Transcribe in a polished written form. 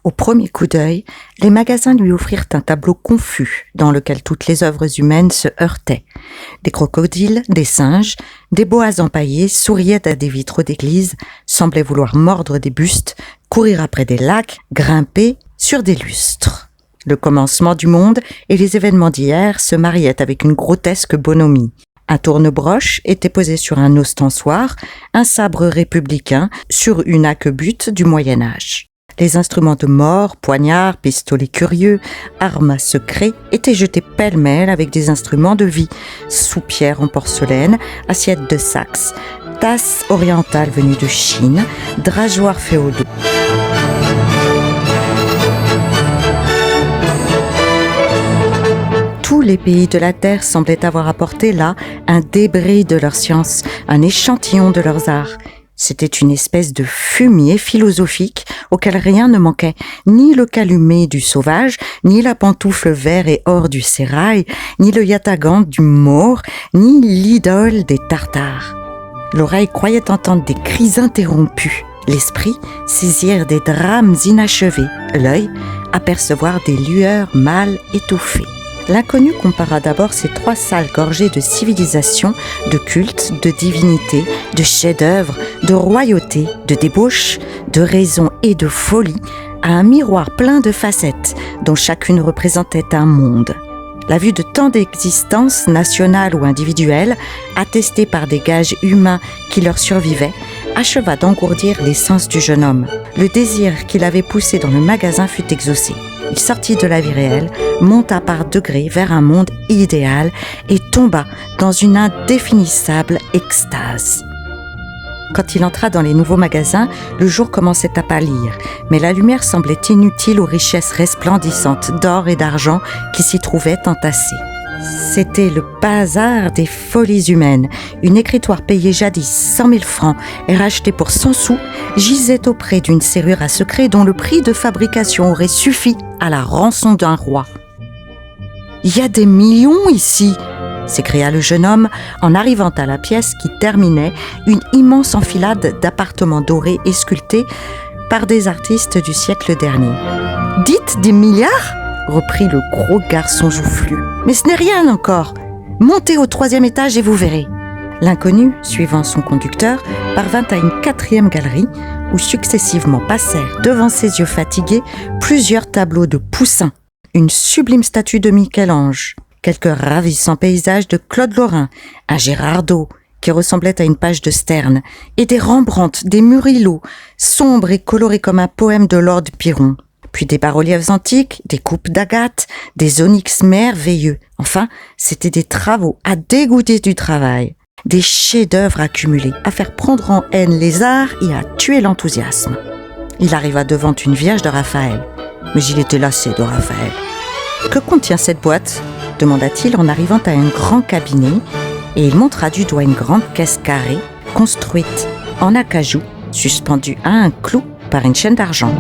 Au premier coup d'œil, les magasins lui offrirent un tableau confus dans lequel toutes les œuvres humaines se heurtaient. Des crocodiles, des singes, des boas empaillés souriaient à des vitraux d'église, semblaient vouloir mordre des bustes, courir après des lacs, grimper sur des lustres. Le commencement du monde et les événements d'hier se mariaient avec une grotesque bonhomie. Un tourne-broche était posé sur un ostensoir, un sabre républicain sur une hacquebute du Moyen-Âge. Les instruments de mort, poignards, pistolets curieux, armes à secret étaient jetés pêle-mêle avec des instruments de vie, soupières en porcelaine, assiettes de Saxe, tasses orientales venues de Chine, drageoirs féodaux. Tous les pays de la Terre semblaient avoir apporté là un débris de leur science, un échantillon de leurs arts. C'était une espèce de fumier philosophique auquel rien ne manquait, ni le calumet du sauvage, ni la pantoufle vert et or du sérail, ni le yatagan du maure, ni l'idole des Tartares. L'oreille croyait entendre des cris interrompus, l'esprit saisir des drames inachevés, l'œil apercevoir des lueurs mal étouffées. L'inconnu compara d'abord ces trois salles gorgées de civilisation, de culte, de divinité, de chefs-d'œuvre, de royauté, de débauche, de raison et de folie à un miroir plein de facettes dont chacune représentait un monde. La vue de tant d'existences, nationales ou individuelles, attestées par des gages humains qui leur survivaient, acheva d'engourdir les sens du jeune homme. Le désir qu'il avait poussé dans le magasin fut exaucé. Il sortit de la vie réelle, monta par degrés vers un monde idéal et tomba dans une indéfinissable extase. Quand il entra dans les nouveaux magasins, le jour commençait à pâlir, mais la lumière semblait inutile aux richesses resplendissantes d'or et d'argent qui s'y trouvaient entassées. C'était le bazar des folies humaines. Une écritoire payée jadis 100 000 francs et rachetée pour 100 sous gisait auprès d'une serrure à secret dont le prix de fabrication aurait suffi à la rançon d'un roi. « Il y a des millions ici !» s'écria le jeune homme en arrivant à la pièce qui terminait une immense enfilade d'appartements dorés et sculptés par des artistes du siècle dernier. « Dites des milliards ?» reprit le gros garçon joufflu. « Mais ce n'est rien encore. Montez au 3e étage et vous verrez. » L'inconnu, suivant son conducteur, parvint à une 4e galerie où successivement passèrent devant ses yeux fatigués plusieurs tableaux de Poussin, une sublime statue de Michel-Ange, quelques ravissants paysages de Claude Lorrain, un Gérardot qui ressemblait à une page de Sterne, et des Rembrandt, des Murillo, sombres et colorés comme un poème de Lord Byron. Puis des bas-reliefs antiques, des coupes d'agate, des onyx merveilleux. Enfin, c'étaient des travaux à dégoûter du travail, des chefs-d'œuvre accumulés, à faire prendre en haine les arts et à tuer l'enthousiasme. Il arriva devant une Vierge de Raphaël, mais il était lassé de Raphaël. « Que contient cette boîte ?» demanda-t-il en arrivant à un grand cabinet, et il montra du doigt une grande caisse carrée, construite en acajou, suspendue à un clou par une chaîne d'argent.